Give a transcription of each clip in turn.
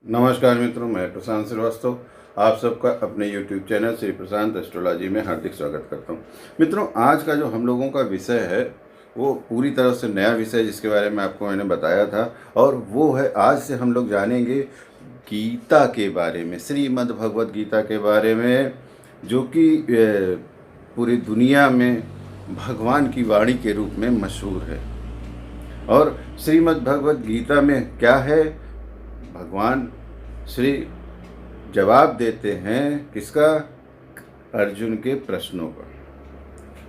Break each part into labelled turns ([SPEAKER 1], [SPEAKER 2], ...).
[SPEAKER 1] नमस्कार मित्रों, मैं प्रशांत श्रीवास्तव आप सबका अपने YouTube चैनल श्री प्रशांत एस्ट्रोलॉजी में हार्दिक स्वागत करता हूं। मित्रों, आज का जो हम लोगों का विषय है वो पूरी तरह से नया विषय, जिसके बारे में आपको मैंने बताया था, और वो है आज से हम लोग जानेंगे गीता के बारे में, श्रीमद् भगवद गीता के बारे में, जो कि पूरी दुनिया में भगवान की वाणी के रूप में मशहूर है। और श्रीमद् भगवद गीता में क्या है, भगवान श्री जवाब देते हैं किसका? अर्जुन के प्रश्नों का।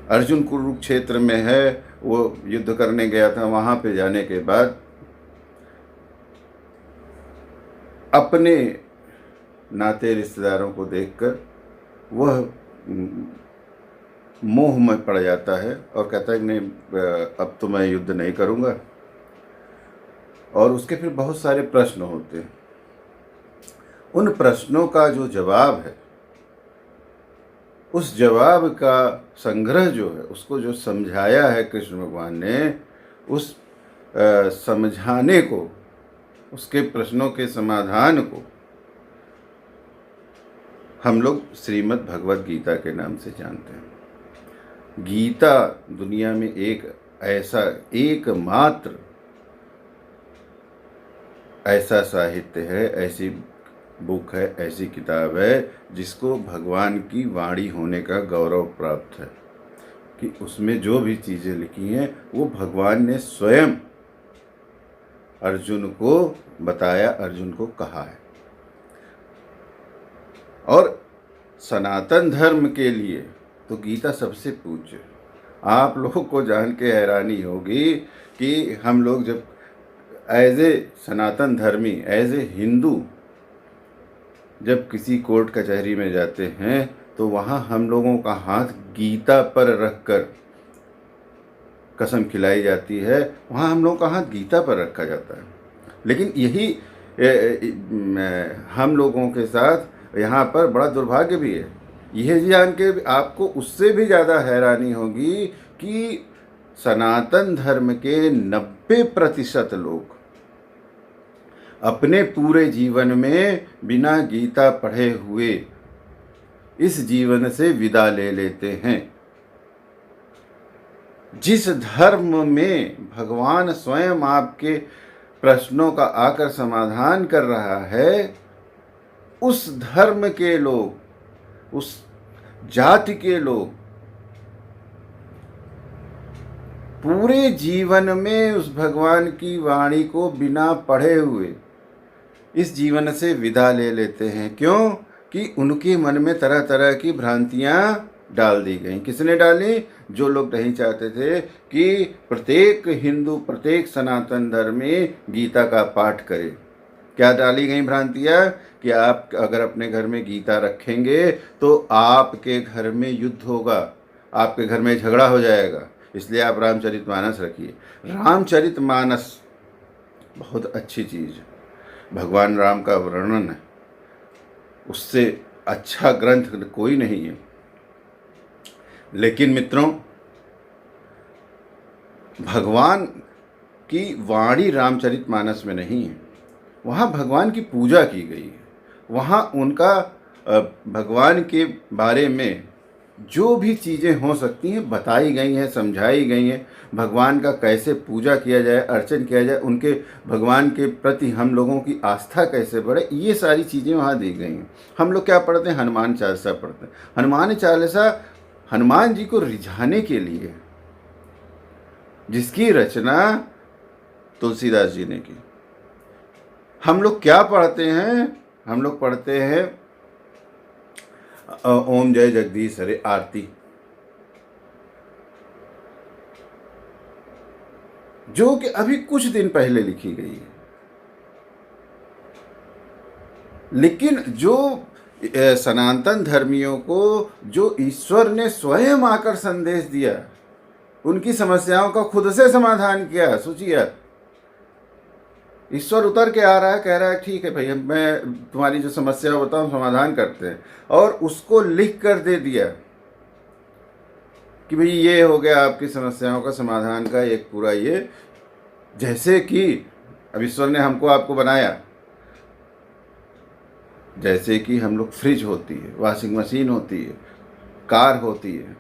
[SPEAKER 1] अर्जुन कुरुक्षेत्र में है, वो युद्ध करने गया था। वहाँ पे जाने के बाद अपने नाते रिश्तेदारों को देखकर वह मोह में पड़ जाता है और कहता है नहीं, अब तो मैं युद्ध नहीं करूँगा। और उसके फिर बहुत सारे प्रश्न होते हैं। उन प्रश्नों का जो जवाब है, उस जवाब का संग्रह जो है, उसको जो समझाया है कृष्ण भगवान ने, उस समझाने को, उसके प्रश्नों के समाधान को हम लोग श्रीमद् भगवद गीता के नाम से जानते हैं। गीता दुनिया में एकमात्र ऐसा साहित्य है, ऐसी बुक है, ऐसी किताब है जिसको भगवान की वाणी होने का गौरव प्राप्त है, कि उसमें जो भी चीज़ें लिखी हैं वो भगवान ने स्वयं अर्जुन को बताया, अर्जुन को कहा है। और सनातन धर्म के लिए तो गीता सबसे पूज्य है। आप लोगों को जान के हैरानी होगी कि हम लोग जब एज ए सनातन धर्मी, एज ए हिंदू, जब किसी कोर्ट कचहरी में जाते हैं तो वहाँ हम लोगों का हाथ गीता पर रखकर कसम खिलाई जाती है, वहाँ हम लोगों का हाथ गीता पर रखा जाता है। लेकिन यही हम लोगों के साथ यहाँ पर बड़ा दुर्भाग्य भी है। यह जान के आपको उससे भी ज़्यादा हैरानी होगी कि सनातन धर्म के 90% लोग अपने पूरे जीवन में बिना गीता पढ़े हुए इस जीवन से विदा ले लेते हैं। जिस धर्म में भगवान स्वयं आपके प्रश्नों का आकर समाधान कर रहा है, उस धर्म के लोग, उस जाति के लोग पूरे जीवन में उस भगवान की वाणी को बिना पढ़े हुए इस जीवन से विदा ले लेते हैं। क्यों? कि उनके मन में तरह तरह की भ्रांतियां डाल दी गई। किसने डाली? जो लोग नहीं चाहते थे कि प्रत्येक हिंदू, प्रत्येक सनातन धर्मी गीता का पाठ करे। क्या डाली गई भ्रांतियां? कि आप अगर अपने घर में गीता रखेंगे तो आपके घर में युद्ध होगा, आपके घर में झगड़ा हो जाएगा, इसलिए आप रामचरितमानस रखिए। रामचरितमानस बहुत अच्छी चीज़ है, भगवान राम का वर्णन है, उससे अच्छा ग्रंथ कोई नहीं है। लेकिन मित्रों, भगवान की वाणी रामचरितमानस में नहीं है। वहाँ भगवान की पूजा की गई है, वहाँ उनका भगवान के बारे में जो भी चीज़ें हो सकती हैं बताई गई हैं, समझाई गई हैं। भगवान का कैसे पूजा किया जाए, अर्चन किया जाए, उनके भगवान के प्रति हम लोगों की आस्था कैसे बढ़े, ये सारी चीज़ें वहाँ दी गई हैं। हम लोग क्या पढ़ते हैं? हनुमान चालीसा पढ़ते हैं। हनुमान चालीसा हनुमान जी को रिझाने के लिए, जिसकी रचना तुलसीदास जी ने की। हम लोग क्या पढ़ते हैं? हम लोग पढ़ते हैं ओम जय जगदीश हरे आरती, जो कि अभी कुछ दिन पहले लिखी गई है। लेकिन जो सनातन धर्मियों को जो ईश्वर ने स्वयं आकर संदेश दिया, उनकी समस्याओं का खुद से समाधान किया। सोचिए, ईश्वर उतर के आ रहा है, कह रहा है ठीक है भाई, मैं तुम्हारी जो समस्या बताऊँ समाधान करते हैं, और उसको लिख कर दे दिया कि भाई ये हो गया आपकी समस्याओं का समाधान का एक पूरा ये। जैसे कि अब ईश्वर ने हमको आपको बनाया, जैसे कि हम लोग, फ्रिज होती है, वॉशिंग मशीन होती है, कार होती है,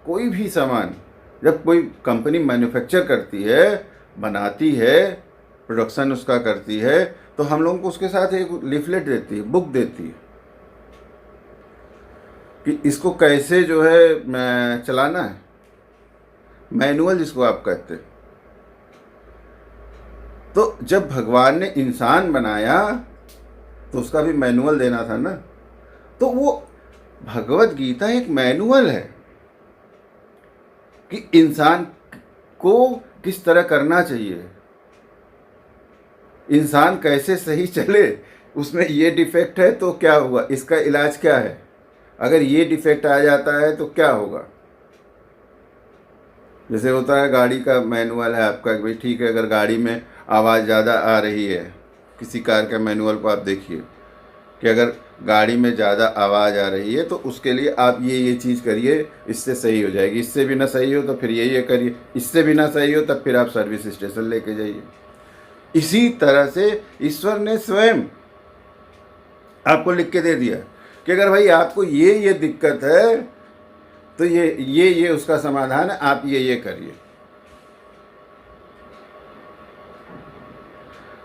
[SPEAKER 1] कोई भी सामान जब कोई कंपनी मैन्युफैक्चर करती है, बनाती है, प्रोडक्शन उसका करती है, तो हम लोगों को उसके साथ एक लीफलेट देती है, बुक देती है कि इसको कैसे जो है चलाना है, मैनुअल जिसको आप कहते हैं। तो जब भगवान ने इंसान बनाया तो उसका भी मैनुअल देना था ना। तो वो भगवत गीता एक मैनुअल है कि इंसान को किस तरह करना चाहिए, इंसान कैसे सही चले, उसमें ये डिफेक्ट है तो क्या हुआ, इसका इलाज क्या है, अगर ये डिफेक्ट आ जाता है तो क्या होगा। जैसे होता है गाड़ी का मैनुअल है आपका, भाई ठीक है, अगर गाड़ी में आवाज़ ज़्यादा आ रही है, किसी कार का मैनुअल को आप देखिए कि अगर गाड़ी में ज़्यादा आवाज़ आ रही है तो उसके लिए आप ये चीज़ करिए, इससे सही हो जाएगी, इससे भी ना सही हो तो फिर ये करिए, इससे भी ना सही हो तब फिर आप सर्विस स्टेशन लेके जाइए। इसी तरह से ईश्वर ने स्वयं आपको लिख के दे दिया कि अगर भाई आपको ये दिक्कत है तो ये उसका समाधान है, आप ये करिए।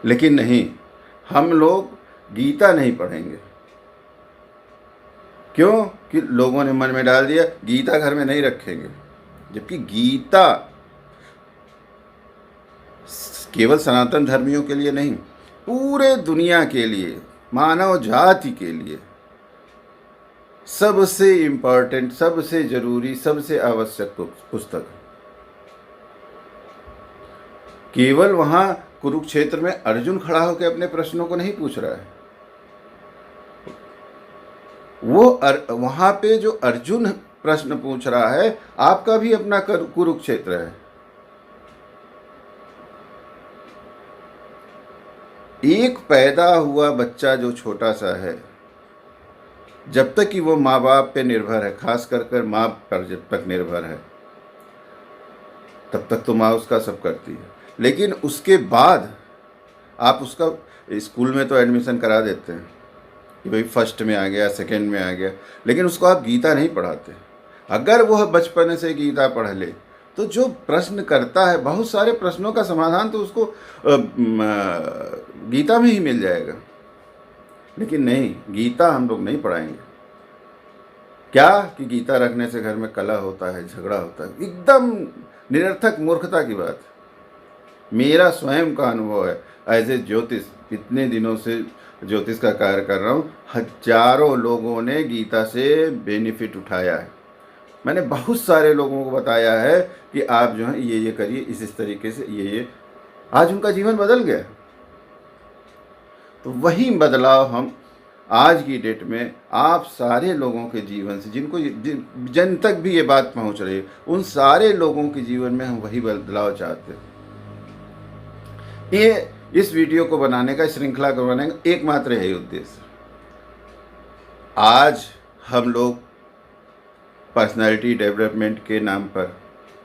[SPEAKER 1] लेकिन नहीं, हम लोग गीता नहीं पढ़ेंगे। क्यों? कि लोगों ने मन में डाल दिया गीता घर में नहीं रखेंगे, जबकि गीता केवल सनातन धर्मियों के लिए नहीं, पूरे दुनिया के लिए, मानव जाति के लिए सबसे इम्पोर्टेंट, सबसे जरूरी, सबसे आवश्यक पुस्तक। केवल वहां कुरुक्षेत्र में अर्जुन खड़ा होकर अपने प्रश्नों को नहीं पूछ रहा है, वो वहां पे जो अर्जुन प्रश्न पूछ रहा है, आपका भी अपना कुरुक्षेत्र है। एक पैदा हुआ बच्चा जो छोटा सा है, जब तक कि वो माँ बाप पे निर्भर है, खास कर माँ पर जब तक निर्भर है, तब तक तो माँ उसका सब करती है। लेकिन उसके बाद आप उसका स्कूल में तो एडमिशन करा देते हैं कि भाई फर्स्ट में आ गया, सेकंड में आ गया, लेकिन उसको आप गीता नहीं पढ़ाते। अगर वह बचपन से गीता पढ़ ले तो जो प्रश्न करता है, बहुत सारे प्रश्नों का समाधान तो उसको गीता में ही मिल जाएगा। लेकिन नहीं, गीता हम लोग नहीं पढ़ाएंगे। क्या कि गीता रखने से घर में कलह होता है, झगड़ा होता है, एकदम निरर्थक मूर्खता की बात। मेरा स्वयं का अनुभव है, एज ए ज्योतिष, इतने दिनों से ज्योतिष का कार्य कर रहा हूँ, हजारों लोगों ने गीता से बेनिफिट उठाया है। मैंने बहुत सारे लोगों को बताया है कि आप जो है ये करिए, इस तरीके से ये, आज उनका जीवन बदल गया। तो वही बदलाव हम आज की डेट में आप सारे लोगों के जीवन से, जिनको जन तक भी ये बात पहुंच रही है, उन सारे लोगों के जीवन में हम वही बदलाव चाहते हैं। ये इस वीडियो को बनाने का, श्रृंखला को बनाने का एकमात्र यही उद्देश्य। आज हम लोग पर्सनालिटी डेवलपमेंट के नाम पर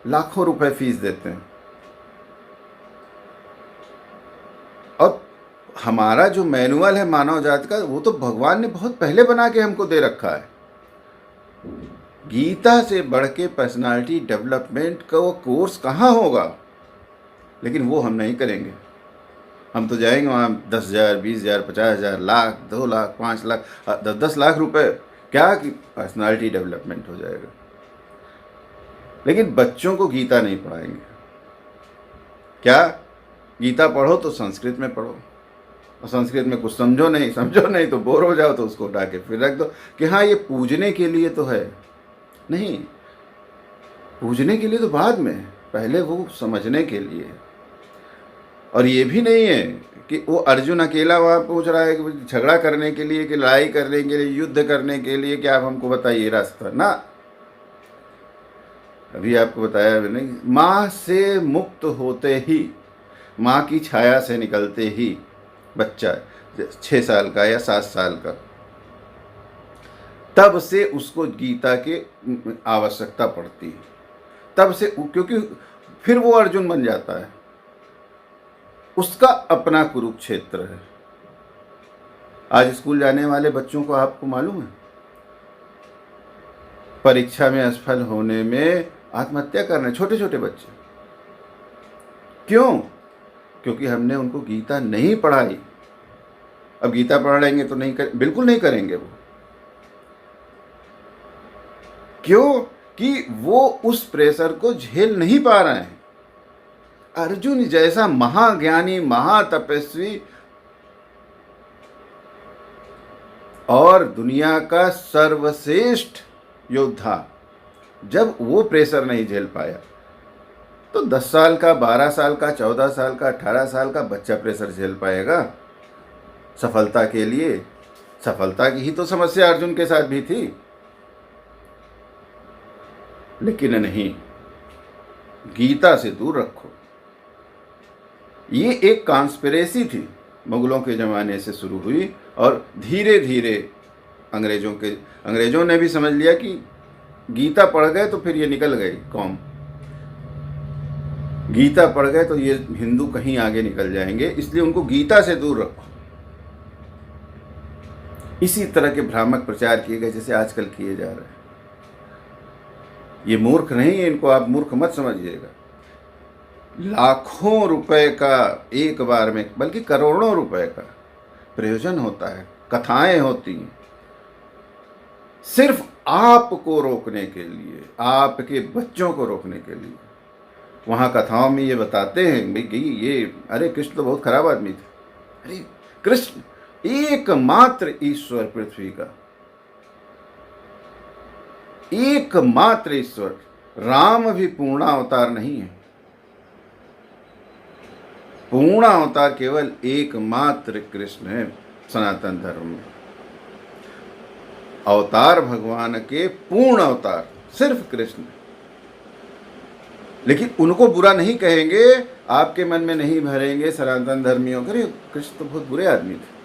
[SPEAKER 1] लाखों रुपए फीस देते हैं, और हमारा जो मैनुअल है मानव जाति का, वो तो भगवान ने बहुत पहले बना के हमको दे रखा है। गीता से बढ़ के पर्सनालिटी डेवलपमेंट का वो कोर्स कहाँ होगा? लेकिन वो हम नहीं करेंगे। हम तो जाएंगे वहाँ 10,000, 20,000, 50,000, लाख, 2 लाख, 5 लाख, 10 लाख रुपए, क्या कि पर्सनालिटी डेवलपमेंट हो जाएगा। लेकिन बच्चों को गीता नहीं पढ़ाएंगे। क्या? गीता पढ़ो तो संस्कृत में पढ़ो, और संस्कृत में कुछ समझो नहीं तो बोर हो जाओ तो उसको उठा के फिर रख दो कि हाँ ये पूजने के लिए तो है। नहीं, पूजने के लिए तो बाद में, पहले वो समझने के लिए। और ये भी नहीं है कि वो अर्जुन अकेला वहाँ पूछ रहा है कि झगड़ा करने के लिए, कि लड़ाई करने के लिए, युद्ध करने के लिए, कि आप हमको बताइए रास्ता ना। अभी आपको बताया नहीं, माँ से मुक्त होते ही, माँ की छाया से निकलते ही बच्चा 6 साल का या 7 साल का, तब से उसको गीता की आवश्यकता पड़ती है। तब से, क्योंकि फिर वो अर्जुन बन जाता है, उसका अपना कुरुक्षेत्र है। आज स्कूल जाने वाले बच्चों को आपको मालूम है, परीक्षा में असफल होने में आत्महत्या कर रहे हैं छोटे छोटे बच्चे। क्यों? क्योंकि हमने उनको गीता नहीं पढ़ाई। अब गीता पढ़ाएंगे तो बिल्कुल नहीं करेंगे वो। क्यों? कि वो उस प्रेशर को झेल नहीं पा रहे हैं। अर्जुन जैसा महाज्ञानी, महातपस्वी और दुनिया का सर्वश्रेष्ठ योद्धा, जब वो प्रेशर नहीं झेल पाया तो 10 साल का, 12 साल का, 14 साल का, 18 साल का बच्चा प्रेशर झेल पाएगा सफलता के लिए? सफलता की ही तो समस्या अर्जुन के साथ भी थी। लेकिन नहीं, गीता से दूर रखो। ये एक कॉन्स्पिरेसी थी, मुगलों के ज़माने से शुरू हुई और धीरे धीरे अंग्रेज़ों ने भी समझ लिया कि गीता पढ़ गए तो फिर ये निकल गई कौम, गीता पढ़ गए तो ये हिंदू कहीं आगे निकल जाएंगे, इसलिए उनको गीता से दूर रखो। इसी तरह के भ्रामक प्रचार किए गए जैसे आजकल किए जा रहे हैं। ये मूर्ख नहीं है, इनको आप मूर्ख मत समझिएगा। लाखों रुपए का एक बार में, बल्कि करोड़ों रुपए का प्रयोजन होता है, कथाएं होती हैं सिर्फ आपको रोकने के लिए, आपके बच्चों को रोकने के लिए। वहाँ कथाओं में ये बताते हैं भाई ये अरे कृष्ण तो बहुत खराब आदमी थे। अरे कृष्ण एकमात्र ईश्वर पृथ्वी का, एकमात्र ईश्वर। राम भी पूर्ण अवतार नहीं है। पूर्ण अवतार केवल एकमात्र कृष्ण है सनातन धर्म में। अवतार भगवान के पूर्ण अवतार सिर्फ कृष्ण। लेकिन उनको बुरा नहीं कहेंगे, आपके मन में नहीं भरेंगे सनातन धर्मियों के, कृष्ण तो बहुत बुरे आदमी थे,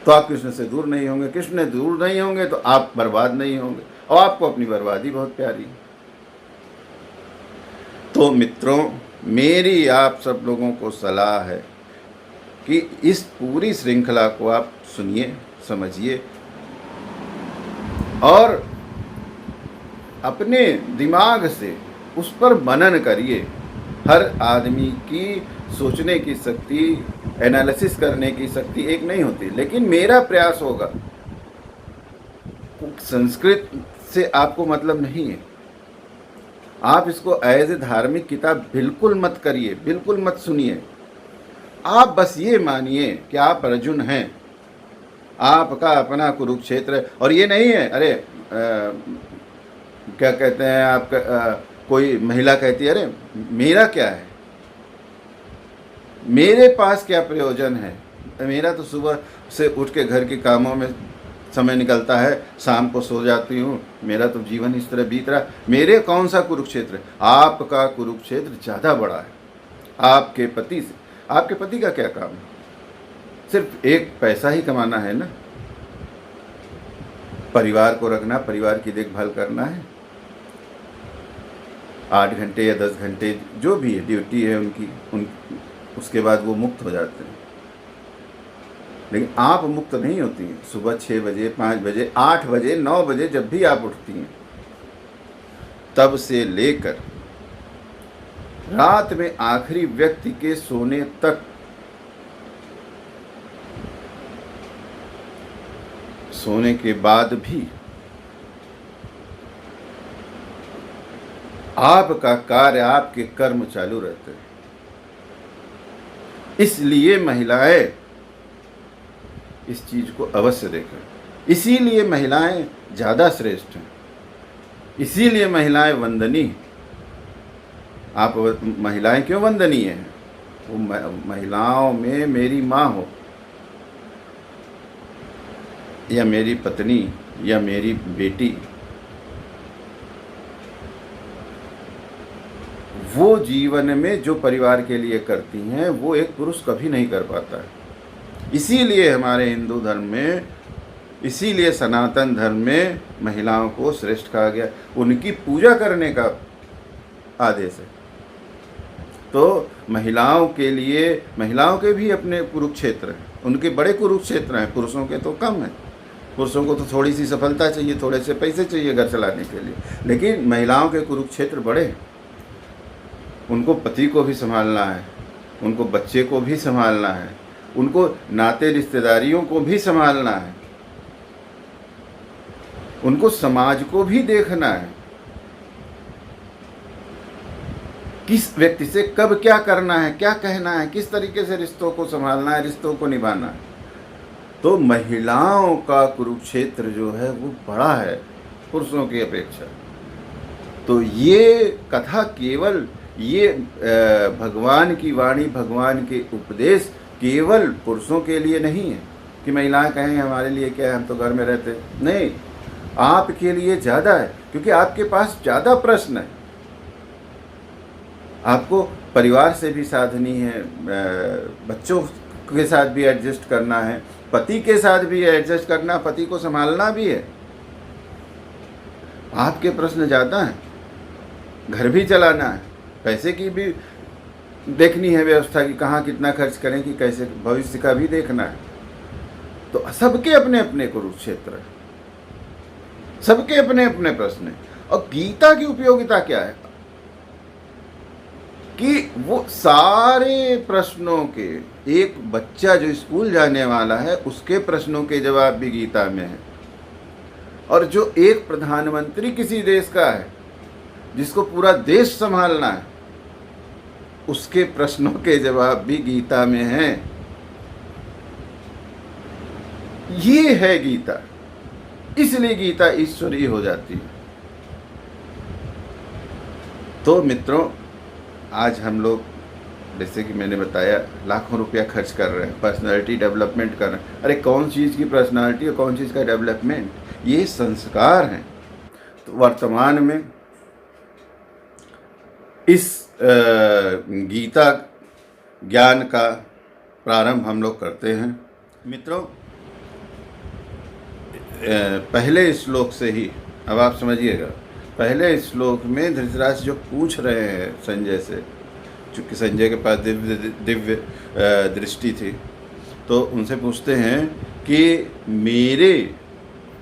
[SPEAKER 1] तो आप कृष्ण से दूर नहीं होंगे। कृष्ण से दूर नहीं होंगे तो आप बर्बाद नहीं होंगे, और आपको अपनी बर्बादी बहुत प्यारी। तो मित्रों, मेरी आप सब लोगों को सलाह है कि इस पूरी श्रृंखला को आप सुनिए, समझिए और अपने दिमाग से उस पर मनन करिए। हर आदमी की सोचने की शक्ति, एनालिसिस करने की शक्ति एक नहीं होती, लेकिन मेरा प्रयास होगा। संस्कृत से आपको मतलब नहीं है, आप इसको एज ए धार्मिक किताब बिल्कुल मत करिए, बिल्कुल मत सुनिए। आप बस ये मानिए कि आप अर्जुन हैं, आपका अपना कुरुक्षेत्र। और ये नहीं है अरे क्या कहते हैं आपका कोई महिला कहती है अरे मेरा क्या है, मेरे पास क्या प्रयोजन है, मेरा तो सुबह से उठ के घर के कामों में समय निकलता है, शाम को सो जाती हूँ, मेरा तो जीवन इस तरह बीत रहा, मेरे कौन सा कुरुक्षेत्र। आपका कुरुक्षेत्र ज़्यादा बड़ा है आपके पति से। आपके पति का क्या काम है? सिर्फ एक पैसा ही कमाना है ना, परिवार को रखना, परिवार की देखभाल करना है। 8 घंटे या 10 घंटे जो भी है ड्यूटी है उनकी, उसके बाद वो मुक्त हो जाते हैं। लेकिन आप मुक्त नहीं होती हैं। सुबह 6 बजे, 5 बजे, 8 बजे, 9 बजे जब भी आप उठती हैं, तब से लेकर रात में आखिरी व्यक्ति के सोने तक सोने के बाद भी आपका कार्य, आपके कर्म चालू रहते हैं। इसलिए महिलाएं इस चीज को अवश्य देखें। इसीलिए महिलाएं ज़्यादा श्रेष्ठ हैं, इसीलिए महिलाएं वंदनीय। आप महिलाएं क्यों वंदनीय हैं? वो महिलाओं में मेरी माँ हो या मेरी पत्नी या मेरी बेटी, वो जीवन में जो परिवार के लिए करती हैं वो एक पुरुष कभी नहीं कर पाता है। इसीलिए हमारे हिंदू धर्म में, इसीलिए सनातन धर्म में महिलाओं को श्रेष्ठ कहा गया, उनकी पूजा करने का आदेश है। तो महिलाओं के लिए, महिलाओं के भी अपने कुरुक्षेत्र हैं, उनके बड़े कुरुक्षेत्र हैं, पुरुषों के तो कम हैं। पुरुषों को तो थोड़ी सी सफलता चाहिए, थोड़े से पैसे चाहिए घर चलाने के लिए, लेकिन महिलाओं के कुरुक्षेत्र बड़े हैं। उनको पति को भी संभालना है, उनको बच्चे को भी संभालना है, उनको नाते रिश्तेदारियों को भी संभालना है, उनको समाज को भी देखना है, किस व्यक्ति से कब क्या करना है, क्या कहना है, किस तरीके से रिश्तों को संभालना है, रिश्तों को निभाना है। तो महिलाओं का कुरुक्षेत्र जो है वो बड़ा है पुरुषों की अपेक्षा। तो ये कथा केवल ये भगवान की वाणी, भगवान के उपदेश केवल पुरुषों के लिए नहीं है कि महिलाएं कहें हमारे लिए क्या है, हम तो घर में रहते। नहीं, आपके लिए ज़्यादा है, क्योंकि आपके पास ज़्यादा प्रश्न है। आपको परिवार से भी साधनी है, बच्चों के साथ भी एडजस्ट करना है, पति के साथ भी एडजस्ट करना, पति को संभालना भी है। आपके प्रश्न ज़्यादा हैं, घर भी चलाना है, पैसे की भी देखनी है व्यवस्था कि कहाँ कितना खर्च करें, कि कैसे भविष्य का भी देखना है। तो सबके अपने अपने कुरुक्षेत्र है, सबके अपने अपने प्रश्न हैं। और गीता की उपयोगिता क्या है कि वो सारे प्रश्नों के, एक बच्चा जो स्कूल जाने वाला है उसके प्रश्नों के जवाब भी गीता में है, और जो एक प्रधानमंत्री किसी देश का है जिसको पूरा देश संभालना है उसके प्रश्नों के जवाब भी गीता में हैं। ये है गीता, इसलिए गीता ईश्वरीय हो जाती है। तो मित्रों, आज हम लोग जैसे कि मैंने बताया लाखों रुपया खर्च कर रहे हैं, पर्सनालिटी डेवलपमेंट कर रहे हैं। अरे कौन चीज़ की पर्सनालिटी और कौन चीज़ का डेवलपमेंट, ये संस्कार हैं। तो वर्तमान में इस गीता ज्ञान का प्रारंभ हम लोग करते हैं। मित्रों, पहले श्लोक से ही अब आप समझिएगा, पहले श्लोक में धृतराष्ट्र जो पूछ रहे हैं संजय से, चूँकि संजय के पास दिव्य दृष्टि थी, तो उनसे पूछते हैं कि मेरे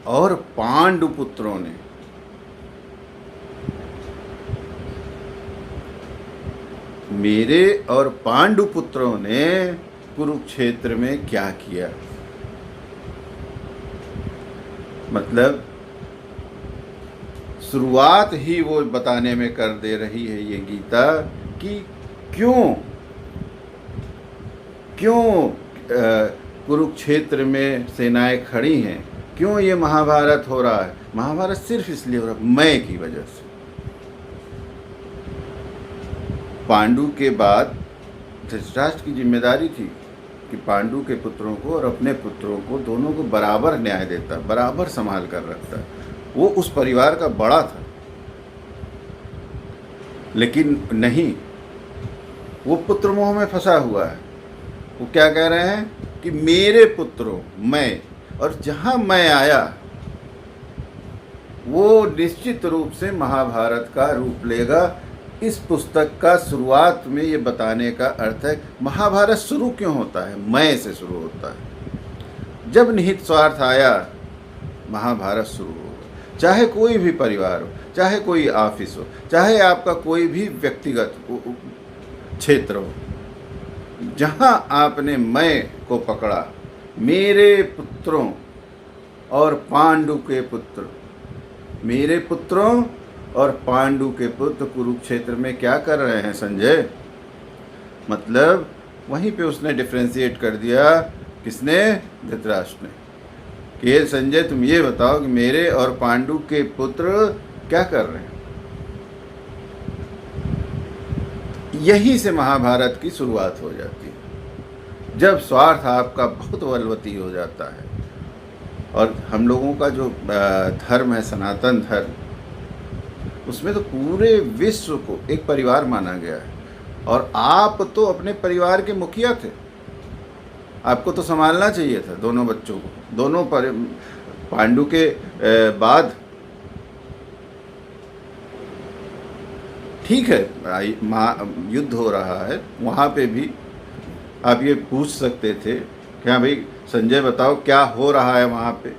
[SPEAKER 1] और पांडु पुत्रों ने, मेरे और पांडु पुत्रों ने कुरुक्षेत्र में क्या किया। मतलब शुरुआत ही वो बताने में कर दे रही है ये गीता कि क्यों कुरुक्षेत्र में सेनाएं खड़ी हैं, क्यों ये महाभारत हो रहा है। महाभारत सिर्फ इसलिए हो रहा है मैं की वजह से। पांडु के बाद धृतराष्ट्र की जिम्मेदारी थी कि पांडु के पुत्रों को और अपने पुत्रों को दोनों को बराबर न्याय देता, बराबर संभाल कर रखता। वो उस परिवार का बड़ा था, लेकिन नहीं, वो पुत्र मोह में फंसा हुआ है। वो क्या कह रहे हैं कि मेरे पुत्रों, मैं, और जहाँ मैं आया वो निश्चित रूप से महाभारत का रूप लेगा। इस पुस्तक का शुरुआत में ये बताने का अर्थ है महाभारत शुरू क्यों होता है, मैं से शुरू होता है। जब निहित स्वार्थ आया महाभारत शुरू होगा। चाहे कोई भी परिवार हो, चाहे कोई ऑफिस हो, चाहे आपका कोई भी व्यक्तिगत क्षेत्र हो, जहाँ आपने मैं को पकड़ा, मेरे पुत्रों और पांडु के पुत्र, मेरे पुत्रों और पांडु के पुत्र कुरुक्षेत्र में क्या कर रहे हैं संजय। मतलब वहीं पे उसने डिफ्रेंशिएट कर दिया, किसने, धृतराष्ट्र ने, कि संजय तुम ये बताओ कि मेरे और पांडु के पुत्र क्या कर रहे हैं। यहीं से महाभारत की शुरुआत हो जाती है, जब स्वार्थ आपका बहुत बलवती हो जाता है। और हम लोगों का जो धर्म है, सनातन धर्म, उसमें तो पूरे विश्व को एक परिवार माना गया है। और आप तो अपने परिवार के मुखिया थे, आपको तो संभालना चाहिए था दोनों बच्चों को। दोनों पांडु के बाद ठीक है, युद्ध हो रहा है, वहाँ पे भी आप ये पूछ सकते थे कि हाँ भाई संजय बताओ क्या हो रहा है वहाँ पे,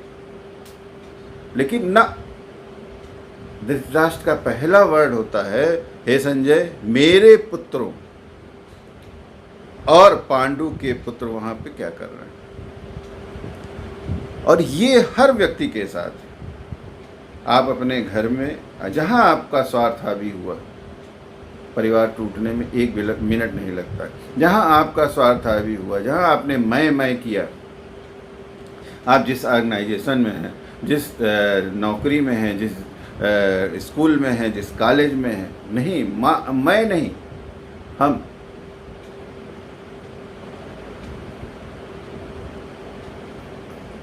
[SPEAKER 1] लेकिन ना, धृतराष्ट्र का पहला वर्ड होता है, हे संजय मेरे पुत्रों, और पांडु के पुत्र वहाँ पे क्या कर रहे हैं। और ये हर व्यक्ति के साथ है। आप अपने घर में जहाँ आपका स्वार्थ हावी हुआ, परिवार टूटने में एक मिनट नहीं लगता, जहाँ आपका स्वार्थ हावी हुआ, जहाँ आपने मैं किया, आप जिस ऑर्गेनाइजेशन में हैं, जिस नौकरी में हैं, जिस स्कूल में हैं, जिस कॉलेज में हैं, नहीं मैं नहीं, हम,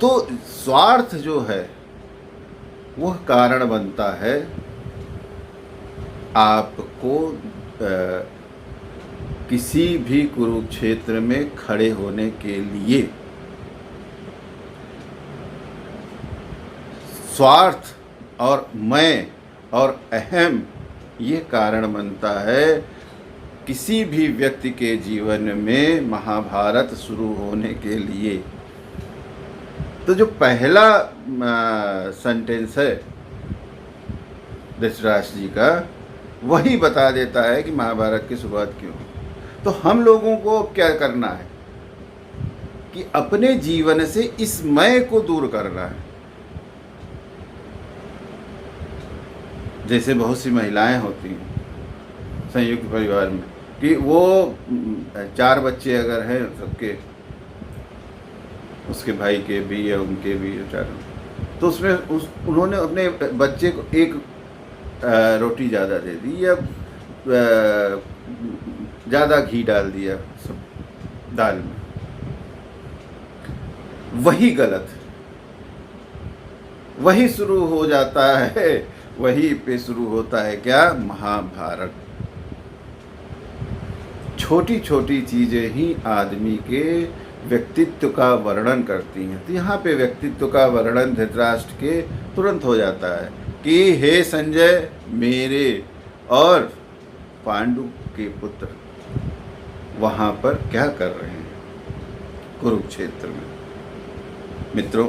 [SPEAKER 1] तो स्वार्थ जो है वह कारण बनता है आपको किसी भी कुरुक्षेत्र में खड़े होने के लिए। स्वार्थ और मैं और अहम ये कारण बनता है किसी भी व्यक्ति के जीवन में महाभारत शुरू होने के लिए। तो जो पहला सेंटेंस है धृतराष्ट्र जी का, वही बता देता है कि महाभारत की शुरुआत क्यों। तो हम लोगों को क्या करना है कि अपने जीवन से इस मैं को दूर करना है। जैसे बहुत सी महिलाएं होती हैं संयुक्त परिवार में कि वो 4 बच्चे अगर हैं सबके, उसके भाई के भी या उनके भी चारों, तो उसमें उन्होंने अपने बच्चे को एक रोटी ज़्यादा दे दी या ज़्यादा घी डाल दिया सब दाल में, वही गलत है। वही शुरू हो जाता है, वही पे शुरू होता है क्या, महाभारत। छोटी छोटी चीज़ें ही आदमी के व्यक्तित्व का वर्णन करती हैं। तो यहाँ पे व्यक्तित्व का वर्णन धृतराष्ट्र के तुरंत हो जाता है कि हे संजय मेरे और पांडु के पुत्र वहाँ पर क्या कर रहे हैं कुरुक्षेत्र में। मित्रों,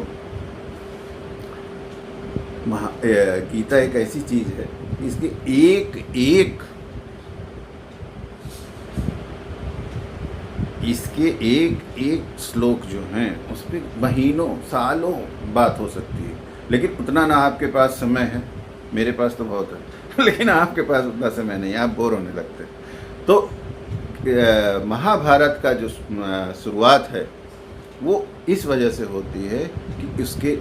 [SPEAKER 1] गीता एक ऐसी चीज़ है, इसके एक एक श्लोक जो हैं उस पर महीनों सालों बात हो सकती है, लेकिन उतना ना आपके पास समय है, मेरे पास तो बहुत है लेकिन आपके पास उतना समय नहीं, आप बोर होने लगते। तो महाभारत का जो शुरुआत है वो इस वजह से होती है कि उसके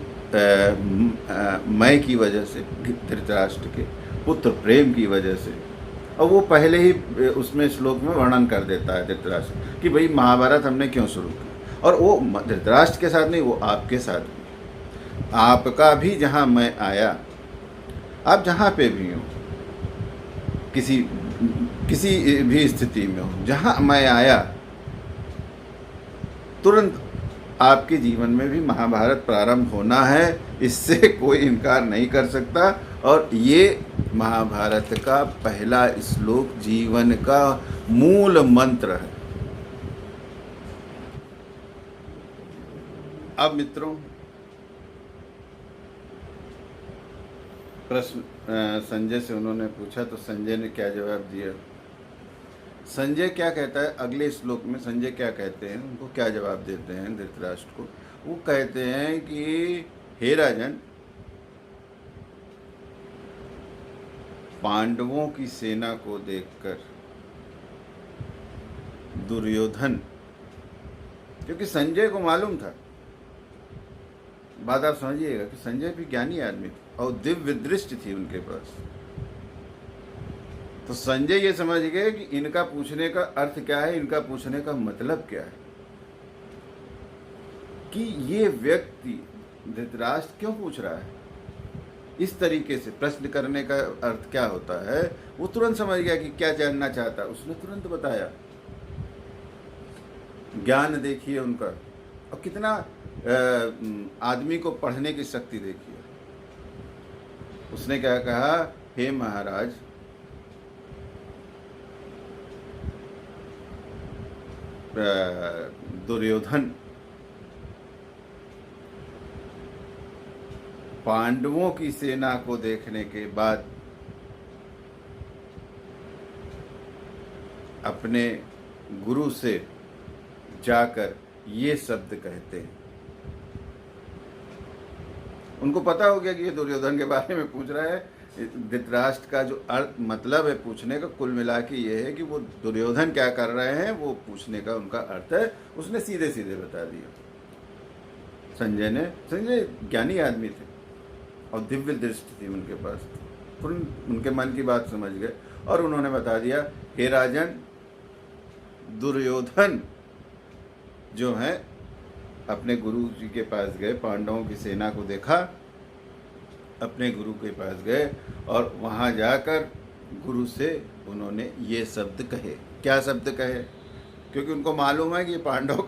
[SPEAKER 1] मैं की वजह से, धृतराष्ट्र के पुत्र प्रेम की वजह से। और वो पहले ही उसमें श्लोक में वर्णन कर देता है धृतराष्ट्र कि भाई महाभारत हमने क्यों शुरू की। और वो धृतराष्ट्र के साथ नहीं, वो आपके साथ भी। आपका भी जहाँ मैं आया, आप जहाँ पे भी हो, किसी भी स्थिति में हो, जहाँ मैं आया तुरंत आपके जीवन में भी महाभारत प्रारंभ होना है, इससे कोई इनकार नहीं कर सकता। और ये महाभारत का पहला श्लोक जीवन का मूल मंत्र है। अब मित्रों, प्रश्न संजय से उन्होंने पूछा तो संजय ने क्या जवाब दिया। संजय क्या कहता है अगले श्लोक में, संजय क्या कहते हैं, उनको क्या जवाब देते हैं धृतराष्ट्र को। वो कहते हैं कि हे राजन, पांडवों की सेना को देखकर दुर्योधन, क्योंकि संजय को मालूम था, बात आप समझिएगा कि संजय भी ज्ञानी आदमी थे और दिव्य दृष्टि थी उनके पास। तो संजय ये समझ गए कि इनका पूछने का अर्थ क्या है, इनका पूछने का मतलब क्या है, कि ये व्यक्ति धृतराष्ट्र क्यों पूछ रहा है। इस तरीके से प्रश्न करने का अर्थ क्या होता है, वो तुरंत समझ गया कि क्या जानना चाहता है, उसने तुरंत बताया। ज्ञान देखिए उनका, और कितना आदमी को पढ़ने की शक्ति देखिए। उसने क्या कहा, हे महाराज, दुर्योधन पांडवों की सेना को देखने के बाद अपने गुरु से जाकर ये शब्द कहते हैं। उनको पता हो गया कि ये दुर्योधन के बारे में पूछ रहा है। धृतराष्ट्र का जो अर्थ मतलब है पूछने का, कुल मिला के ये है कि वो दुर्योधन क्या कर रहे हैं वो पूछने का उनका अर्थ है। उसने सीधे सीधे बता दिया। संजय ज्ञानी आदमी थे और दिव्य दृष्टि थी उनके पास, तो उनके मन की बात समझ गए और उन्होंने बता दिया, हे राजन, दुर्योधन जो है अपने गुरु जी के पास गए, पांडवों की सेना को देखा, अपने गुरु के पास गए और वहाँ जाकर गुरु से उन्होंने ये शब्द कहे। क्या शब्द कहे? क्योंकि उनको मालूम है कि ये पांडव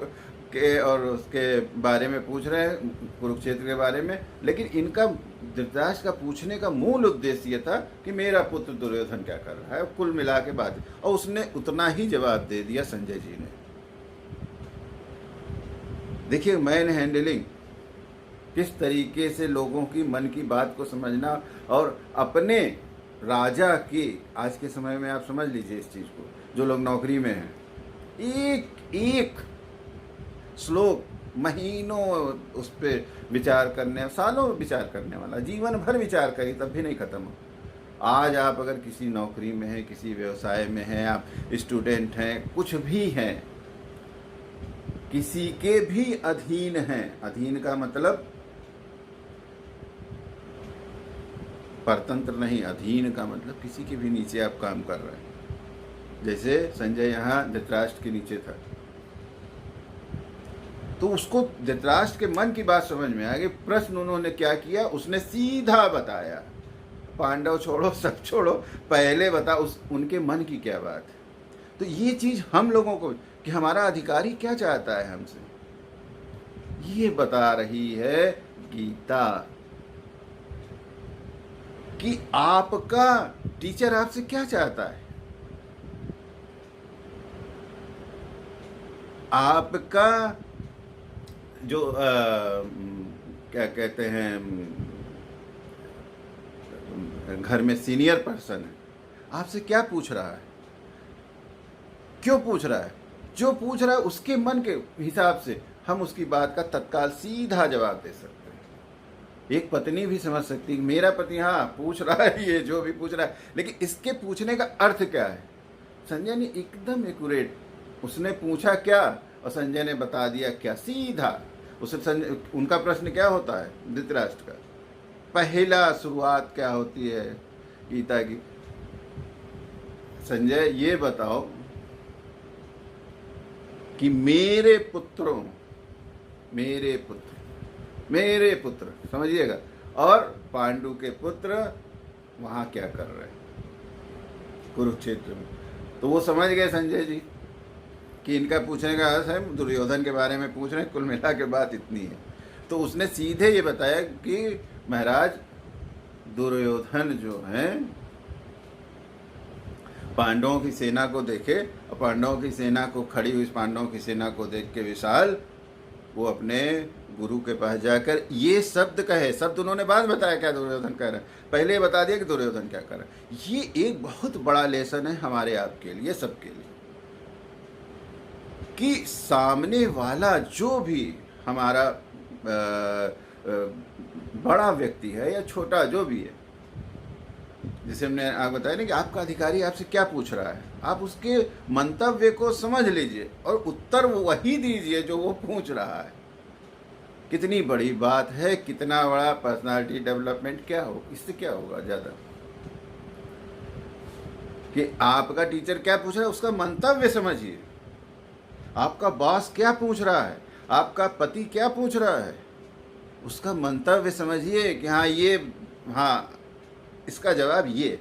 [SPEAKER 1] के और उसके बारे में पूछ रहे हैं, कुरुक्षेत्र के बारे में, लेकिन इनका धृतराष्ट्र का पूछने का मूल उद्देश्य ये था कि मेरा पुत्र दुर्योधन क्या कर रहा है, कुल मिला के बात। और उसने उतना ही जवाब दे दिया संजय जी ने। देखिए मैन हैंडलिंग, किस तरीके से लोगों की मन की बात को समझना और अपने राजा की, आज के समय में आप समझ लीजिए इस चीज़ को, जो लोग नौकरी में हैं, एक एक श्लोक महीनों उस पर विचार करने, सालों विचार करने वाला, जीवन भर विचार करी तब भी नहीं खत्म हो। आज आप अगर किसी नौकरी में हैं, किसी व्यवसाय में हैं, आप स्टूडेंट हैं, कुछ भी हैं, किसी के भी अधीन हैं, अधीन का मतलब परतंत्र नहीं, अधीन का मतलब किसी के भी नीचे आप काम कर रहे हैं। जैसे संजय यहाँ धृतराष्ट्र के नीचे था, तो उसको धृतराष्ट्र के मन की बात समझ में आ गई। प्रश्न उन्होंने क्या किया, उसने सीधा बताया, पांडव छोड़ो, सब छोड़ो, पहले बता उनके मन की क्या बात है। तो ये चीज हम लोगों को, कि हमारा अधिकारी क्या चाहता है हमसे, ये बता रही है गीता, कि आपका टीचर आपसे क्या चाहता है। आपका जो क्या कहते हैं, घर में सीनियर पर्सन है, आपसे क्या पूछ रहा है, क्यों पूछ रहा है, जो पूछ रहा है उसके मन के हिसाब से हम उसकी बात का तत्काल सीधा जवाब दे सकते हैं। एक पत्नी भी समझ सकती है मेरा पति हाँ पूछ रहा है, ये जो भी पूछ रहा है, लेकिन इसके पूछने का अर्थ क्या है। संजय ने एकदम एक्यूरेट, उसने पूछा क्या और संजय ने बता दिया क्या, सीधा। उनका प्रश्न क्या होता है धृतराष्ट्र का, पहला शुरुआत क्या होती है गीता की, संजय ये बताओ कि मेरे पुत्रों, मेरे पुत्र समझिएगा, और पांडु के पुत्र वहां क्या कर रहे हैं कुरुक्षेत्र में। तो वो समझ गए संजय जी कि इनका पूछने का अर्थ है दुर्योधन के बारे में पूछ रहे हैं, कुल मिला के बात इतनी है। तो उसने सीधे ये बताया कि महाराज दुर्योधन जो है पांडवों की सेना को देखे और पांडवों की सेना को, खड़ी हुई पांडवों की सेना को देख के विशाल वो अपने गुरु के पास जाकर ये शब्द कहे। शब्द उन्होंने बाद बताया क्या दुर्योधन कह रहा है, पहले बता दिया कि दुर्योधन क्या कर रहा है। ये एक बहुत बड़ा लेसन है हमारे आपके लिए, सबके लिए, कि सामने वाला जो भी हमारा बड़ा व्यक्ति है या छोटा जो भी है, जैसे हमने आप बताया ना कि आपका अधिकारी आपसे क्या पूछ रहा है, आप उसके मंतव्य को समझ लीजिए और उत्तर वही दीजिए जो वो पूछ रहा है। कितनी बड़ी बात है, कितना बड़ा पर्सनालिटी डेवलपमेंट, क्या हो, इससे क्या होगा ज़्यादा, कि आपका टीचर क्या पूछ रहा है उसका मंतव्य समझिए, आपका बॉस क्या पूछ रहा है, आपका पति क्या पूछ रहा है, उसका मंतव्य समझिए कि हाँ ये, हाँ इसका जवाब ये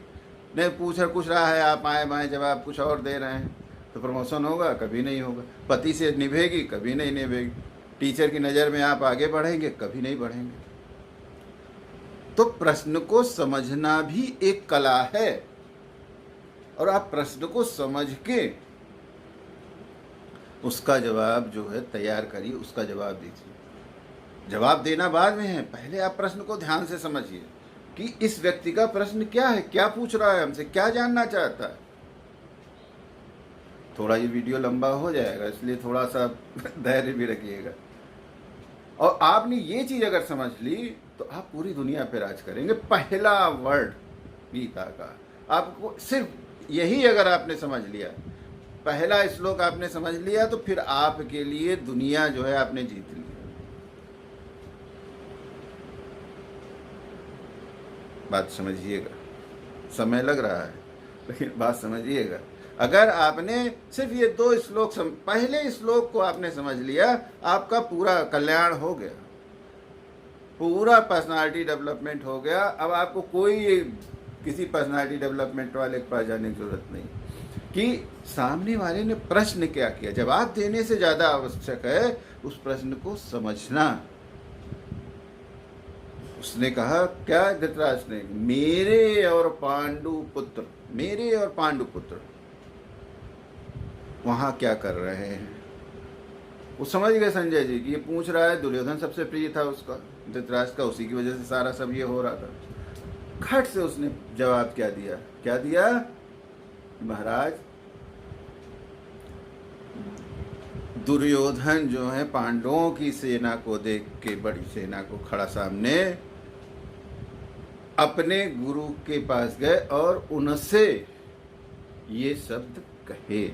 [SPEAKER 1] नहीं। पूछ रहा है, आप आए बाएँ जवाब कुछ और दे रहे हैं, तो प्रमोशन होगा, कभी नहीं होगा। पति से निभेगी, कभी नहीं निभेगी। टीचर की नज़र में आप आगे बढ़ेंगे, कभी नहीं बढ़ेंगे। तो प्रश्न को समझना भी एक कला है, और आप प्रश्न को समझ के उसका जवाब जो है तैयार करिए, उसका जवाब दीजिए। जवाब देना बाद में है, पहले आप प्रश्न को ध्यान से समझिए कि इस व्यक्ति का प्रश्न क्या है, क्या पूछ रहा है हमसे, क्या जानना चाहता है। थोड़ा ये वीडियो लंबा हो जाएगा, इसलिए थोड़ा सा धैर्य भी रखिएगा। और आपने ये चीज़ अगर समझ ली तो आप पूरी दुनिया पे राज करेंगे। पहला वर्ड गीता का, आपको सिर्फ यही अगर आपने समझ लिया, पहला श्लोक आपने समझ लिया, तो फिर आपके लिए दुनिया जो है आपने जीत ली। बात समझिएगा, समय लग रहा है लेकिन बात समझिएगा। अगर आपने सिर्फ ये 2 श्लोक पहले श्लोक को आपने समझ लिया, आपका पूरा कल्याण हो गया, पूरा पर्सनालिटी डेवलपमेंट हो गया। अब आपको कोई किसी पर्सनालिटी डेवलपमेंट वाले के पास जाने की जरूरत नहीं कि सामने वाले ने प्रश्न क्या किया। जवाब देने से ज़्यादा आवश्यक है उस प्रश्न को समझना। उसने कहा क्या, धृतराष्ट्र ने, मेरे और पांडु पुत्र, मेरे और पांडु पुत्र वहां क्या कर रहे हैं। वो समझ गए संजय जी कि ये पूछ रहा है, दुर्योधन सबसे प्रिय था उसका, धृतराष्ट्र का, उसी की वजह से सारा सब ये हो रहा था। खट से उसने जवाब क्या दिया, क्या दिया, महाराज दुर्योधन जो है पांडवों की सेना को देख के, बड़ी सेना को खड़ा सामने, अपने गुरु के पास गए और उनसे ये शब्द कहे।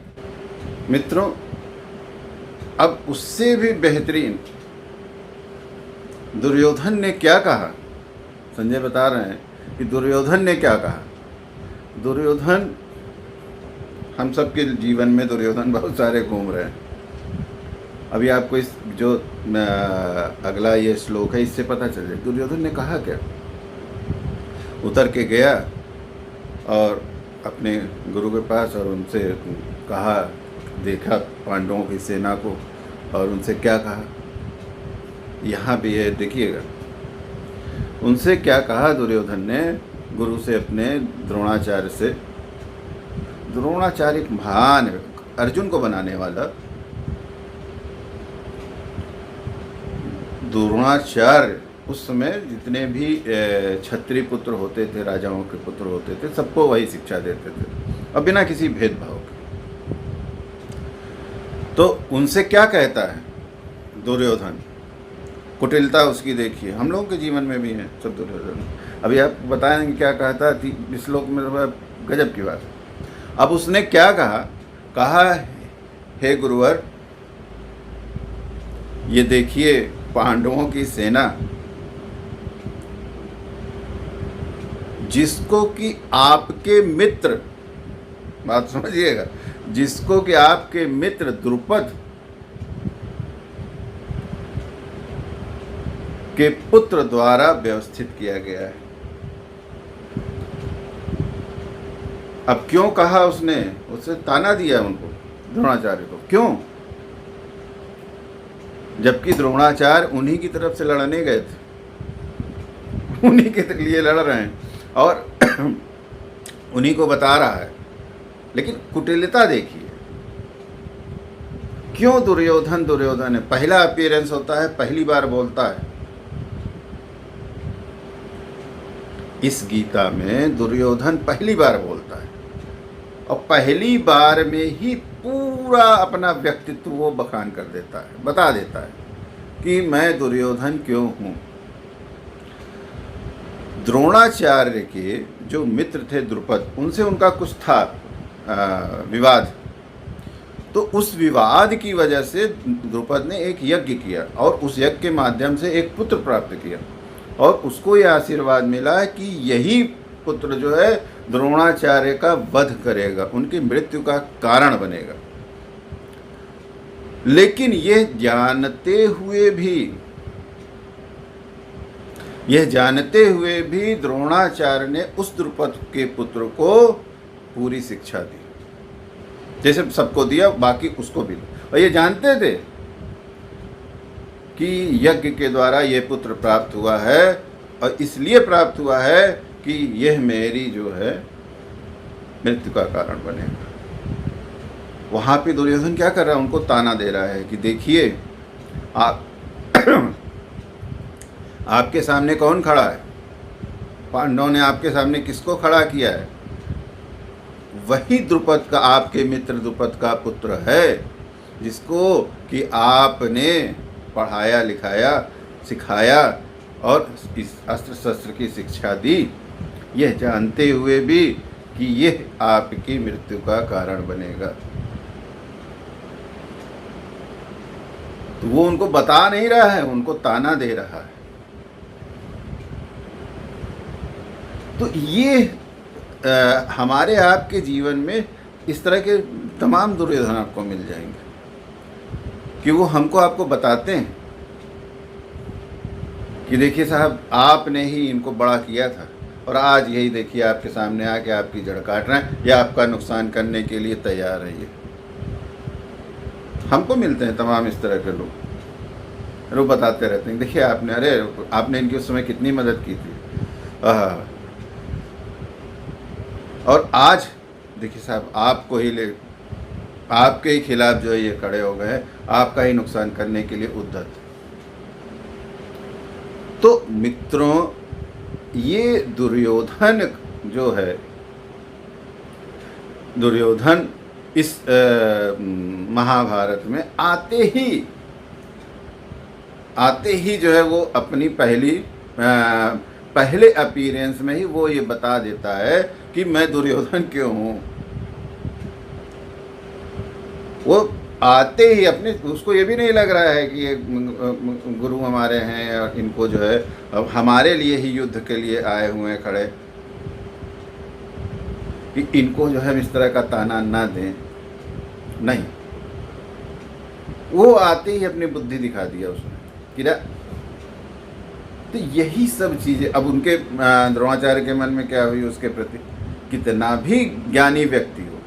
[SPEAKER 1] मित्रों, अब उससे भी बेहतरीन दुर्योधन ने क्या कहा, संजय बता रहे हैं कि दुर्योधन ने क्या कहा। दुर्योधन, हम सबके जीवन में दुर्योधन बहुत सारे घूम रहे हैं। अभी आपको इस जो अगला ये श्लोक है इससे पता चले दुर्योधन ने कहा क्या। उतर के गया और अपने गुरु के पास और उनसे कहा, देखा पांडवों की सेना को और उनसे क्या कहा। यहाँ भी है, देखिएगा उनसे क्या कहा दुर्योधन ने गुरु से, अपने द्रोणाचार्य से। द्रोणाचार्य एक महान, अर्जुन को बनाने वाला द्रोणाचार्य, उस समय जितने भी क्षत्रिय पुत्र होते थे, राजाओं के पुत्र होते थे, सबको वही शिक्षा देते थे और बिना किसी भेदभाव के। तो उनसे क्या कहता है दुर्योधन, कुटिलता उसकी देखिए, हम लोगों के जीवन में भी है सब दुर्योधन। अभी आप बताएंगे क्या कहता है श्लोक में, गजब की बात। अब उसने क्या कहा, कहा हे गुरुवर, ये देखिए पांडवों की सेना, जिसको कि आपके मित्र, बात समझिएगा, जिसको कि आपके मित्र द्रुपद के पुत्र द्वारा व्यवस्थित किया गया है। अब क्यों कहा उसने, उससे ताना दिया उनको, द्रोणाचार्य को, क्यों, जबकि द्रोणाचार्य उन्हीं की तरफ से लड़ने गए थे, उन्हीं के लिए लड़ रहे हैं और उन्हीं को बता रहा है। लेकिन कुटिलता देखिए, क्यों दुर्योधन है, पहला अपीयरेंस होता है, पहली बार बोलता है। इस गीता में दुर्योधन पहली बार बोलता है और पहली बार में ही पूरा अपना व्यक्तित्व वो बखान कर देता है, बता देता है कि मैं दुर्योधन क्यों हूँ। द्रोणाचार्य के जो मित्र थे द्रुपद, उनसे उनका कुछ था विवाद, तो उस विवाद की वजह से द्रुपद ने एक यज्ञ किया और उस यज्ञ के माध्यम से एक पुत्र प्राप्त किया और उसको यह आशीर्वाद मिला कि यही पुत्र जो है द्रोणाचार्य का वध करेगा, उनकी मृत्यु का कारण बनेगा। लेकिन यह जानते हुए भी द्रोणाचार्य ने उस द्रुपद के पुत्र को पूरी शिक्षा दी, जैसे सबको दिया बाकी उसको भी। और ये जानते थे कि यज्ञ के द्वारा ये पुत्र प्राप्त हुआ है और इसलिए प्राप्त हुआ है कि यह मेरी जो है मृत्यु का कारण बनेगा। वहाँ पे दुर्योधन क्या कर रहा है, उनको ताना दे रहा है कि देखिए आप आपके सामने कौन खड़ा है, पांडवों ने आपके सामने किसको खड़ा किया है, वही द्रुपद का, आपके मित्र द्रुपद का पुत्र है, जिसको कि आपने पढ़ाया लिखाया सिखाया और इस अस्त्र शस्त्र की शिक्षा दी, यह जानते हुए भी कि यह आपकी मृत्यु का कारण बनेगा। तो वो उनको बता नहीं रहा है, उनको ताना दे रहा है। तो ये हमारे आपके जीवन में इस तरह के तमाम दुर्योधन आपको मिल जाएंगे कि वो हमको आपको बताते हैं कि देखिए साहब, आपने ही इनको बड़ा किया था और आज यही देखिए आपके सामने आके आपकी जड़ काट रहे हैं या आपका नुकसान करने के लिए तैयार है। ये हमको मिलते हैं तमाम इस तरह के लोग, वो बताते रहते हैं देखिए आपने, अरे आपने इनकी उस समय कितनी मदद की थी, और आज देखिए साहब आपको ही आपके ही खिलाफ जो है ये खड़े हो गए हैं, आपका ही नुकसान करने के लिए उद्धत। तो मित्रों, ये दुर्योधन जो है, दुर्योधन इस महाभारत में आते ही जो है वो अपनी पहले अपीयरेंस में ही वो ये बता देता है कि मैं दुर्योधन क्यों हूँ। वो आते ही अपने, उसको ये भी नहीं लग रहा है कि ये गुरु हमारे हैं और इनको जो है अब हमारे लिए ही युद्ध के लिए आए हुए हैं खड़े, कि इनको जो है इस तरह का ताना ना दें। नहीं, वो आते ही अपनी बुद्धि दिखा दिया उसने कि तो यही सब चीज़ें अब उनके द्रोणाचार्य के मन में क्या हुई उसके प्रति, कितना भी ज्ञानी व्यक्ति हो,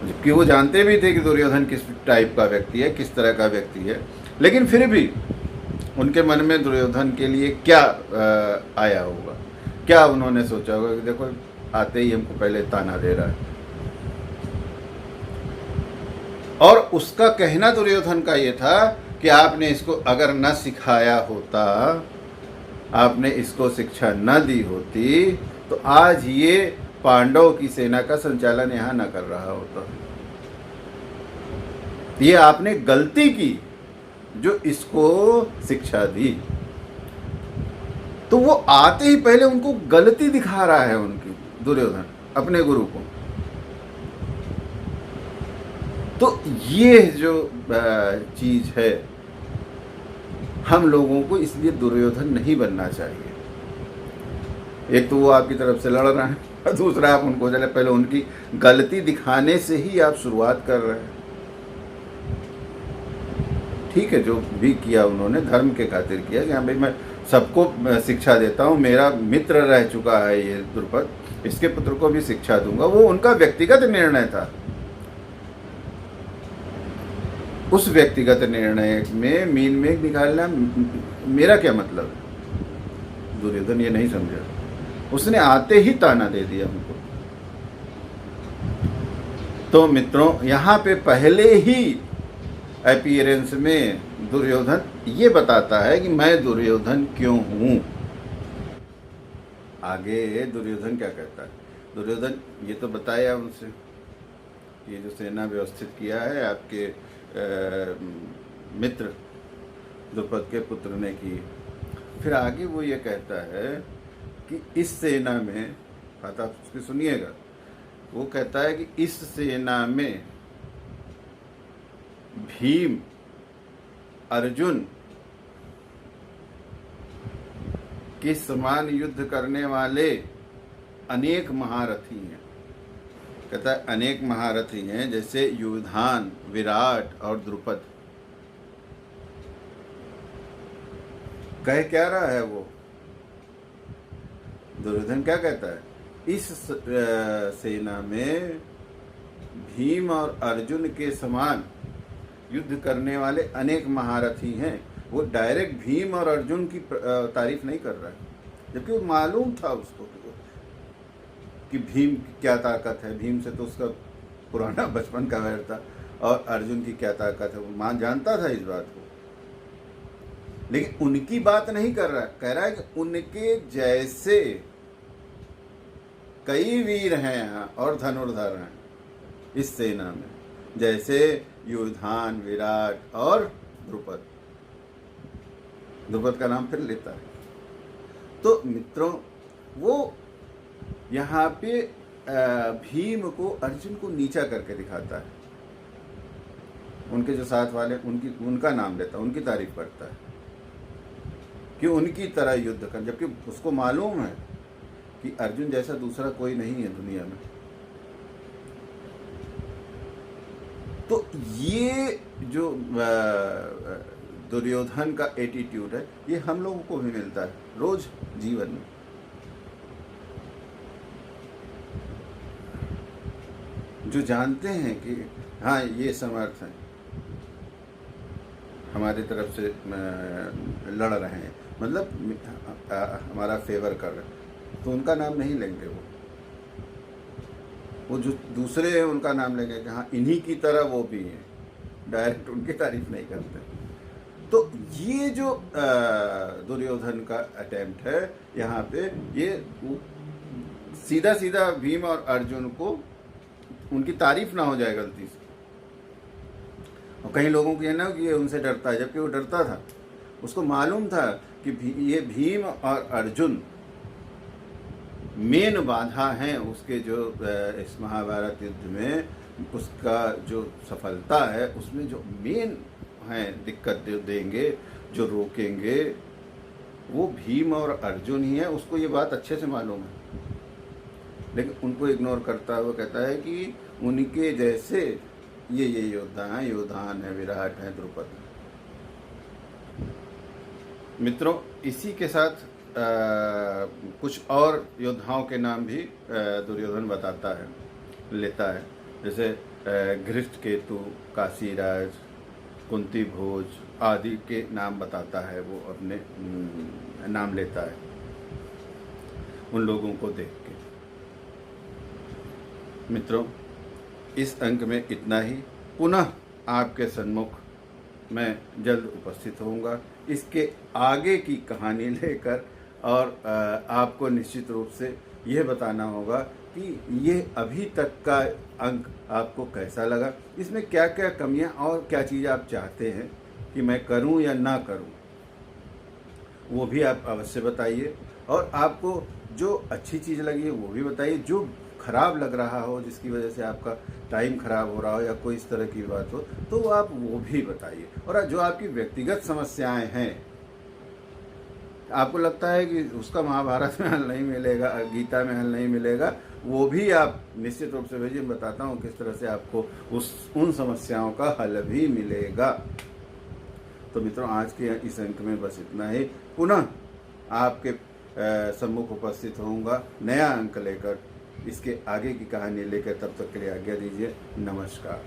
[SPEAKER 1] जबकि वो जानते भी थे कि दुर्योधन किस टाइप का व्यक्ति है, किस तरह का व्यक्ति है, लेकिन फिर भी उनके मन में दुर्योधन के लिए क्या आया होगा, क्या उन्होंने सोचा होगा कि देखो आते ही हमको पहले ताना दे रहा है। और उसका कहना दुर्योधन का ये था कि आपने इसको अगर न सिखाया होता, आपने इसको शिक्षा न दी होती, तो आज ये पांडव की सेना का संचालन यहाँ न कर रहा होता। ये आपने गलती की जो इसको शिक्षा दी। तो वो आते ही पहले उनको गलती दिखा रहा है, उनकी दुर्योधन अपने गुरु को। तो ये जो चीज है, हम लोगों को इसलिए दुर्योधन नहीं बनना चाहिए। एक तो वो आपकी तरफ से लड़ रहे हैं, दूसरा आप उनको चले पहले उनकी गलती दिखाने से ही आप शुरुआत कर रहे हैं। ठीक है, जो भी किया उन्होंने धर्म के खातिर किया कि हाँ भाई मैं सबको शिक्षा देता हूँ, मेरा मित्र रह चुका है ये द्रुपद, इसके पुत्र को भी शिक्षा दूंगा, वो उनका व्यक्तिगत निर्णय था। उस व्यक्तिगत निर्णय में मीन मेघ निकालना मेरा क्या मतलब? दुर्योधन ये नहीं समझा, उसने आते ही ताना दे दिया उनको। तो मित्रों, यहाँ पे पहले ही अपीयरेंस में दुर्योधन ये बताता है कि मैं दुर्योधन क्यों हूँ। आगे दुर्योधन क्या कहता है? दुर्योधन ये तो बताया उनसे, ये जो सेना व्यवस्थित किया है आपके मित्र द्रुपद के पुत्र ने की। फिर आगे वो ये कहता है कि इस सेना में, बात आप उसकी सुनिएगा, वो कहता है कि इस सेना में भीम, अर्जुन के समान युद्ध करने वाले अनेक महारथी हैं। कहता है अनेक महारथी हैं, जैसे युधान, विराट और द्रुपद। कह क्या रहा है वो? दुर्योधन क्या कहता है? इस सेना में भीम और अर्जुन के समान युद्ध करने वाले अनेक महारथी हैं। वो डायरेक्ट भीम और अर्जुन की तारीफ नहीं कर रहा है, जबकि वो मालूम था उसको कि भीम की क्या ताकत है, भीम से तो उसका पुराना बचपन का वैर था। और अर्जुन की क्या ताकत है, वो मान जानता था इस बात को, लेकिन उनकी बात नहीं कर रहा, कह रहा है कि उनके जैसे कई वीर हैं यहाँ और धनुर्धर हैं इस सेना में, जैसे युधान, विराट और द्रुपद। द्रुपद का नाम फिर लेता है। तो मित्रों, वो यहाँ पे भीम को, अर्जुन को नीचा करके दिखाता है। उनके जो साथ वाले, उनका नाम लेता है, उनकी तारीफ करता है कि उनकी तरह युद्ध कर, जबकि उसको मालूम है कि अर्जुन जैसा दूसरा कोई नहीं है दुनिया में। तो ये जो दुर्योधन का एटीट्यूड है, ये हम लोगों को भी मिलता है रोज जीवन में। जो जानते हैं कि हाँ ये समर्थ हैं, हमारी तरफ से लड़ रहे हैं, मतलब हमारा फेवर कर रहे हैं, तो उनका नाम नहीं लेंगे। वो जो दूसरे हैं उनका नाम लेंगे कि हाँ इन्हीं की तरह वो भी हैं, डायरेक्ट उनकी तारीफ नहीं करते। तो ये जो दुर्योधन का अटेम्प्ट है यहाँ पे, ये सीधा सीधा भीम और अर्जुन को उनकी तारीफ ना हो जाए गलती से। और कई लोगों को ये ना कि ये उनसे डरता है, जबकि वो डरता था। उसको मालूम था कि ये भीम और अर्जुन मेन बाधा हैं उसके, जो इस महाभारत युद्ध में उसका जो सफलता है, उसमें जो मेन है दिक्कत देंगे, जो रोकेंगे, वो भीम और अर्जुन ही है। उसको ये बात अच्छे से मालूम है, लेकिन उनको इग्नोर करता है। वो कहता है कि उनके जैसे ये योद्धा हैं, युधान है, विराट है, द्रुपद। मित्रों, इसी के साथ कुछ और योद्धाओं के नाम भी दुर्योधन बताता है, लेता है। जैसे घृष्टकेतु, काशीराज, कुंती भोज आदि के नाम बताता है, वो अपने नाम लेता है उन लोगों को देख के। मित्रों, इस अंक में इतना ही। पुनः आपके सन्मुख मैं जल्द उपस्थित होऊंगा इसके आगे की कहानी लेकर, और आपको निश्चित रूप से यह बताना होगा कि ये अभी तक का अंक आपको कैसा लगा, इसमें क्या क्या कमियां और क्या चीज़ आप चाहते हैं कि मैं करूं या ना करूं, वो भी आप अवश्य बताइए। और आपको जो अच्छी चीज़ लगी है वो भी बताइए, जो खराब लग रहा हो, जिसकी वजह से आपका टाइम खराब हो रहा हो या कोई इस तरह की बात हो, तो आप वो भी बताइए। और जो आपकी व्यक्तिगत समस्याएं हैं, आपको लगता है कि उसका महाभारत में हल नहीं मिलेगा, गीता में हल नहीं मिलेगा, वो भी आप निश्चित रूप से भेजिए। मैं बताता हूँ किस तरह से आपको उन समस्याओं का हल भी मिलेगा। तो मित्रों, आज के इस अंक में बस इतना ही। पुनः आपके सम्मुख उपस्थित होऊंगा नया अंक लेकर, इसके आगे की कहानी लेकर। तब तक के लिए आज्ञा दीजिए। नमस्कार।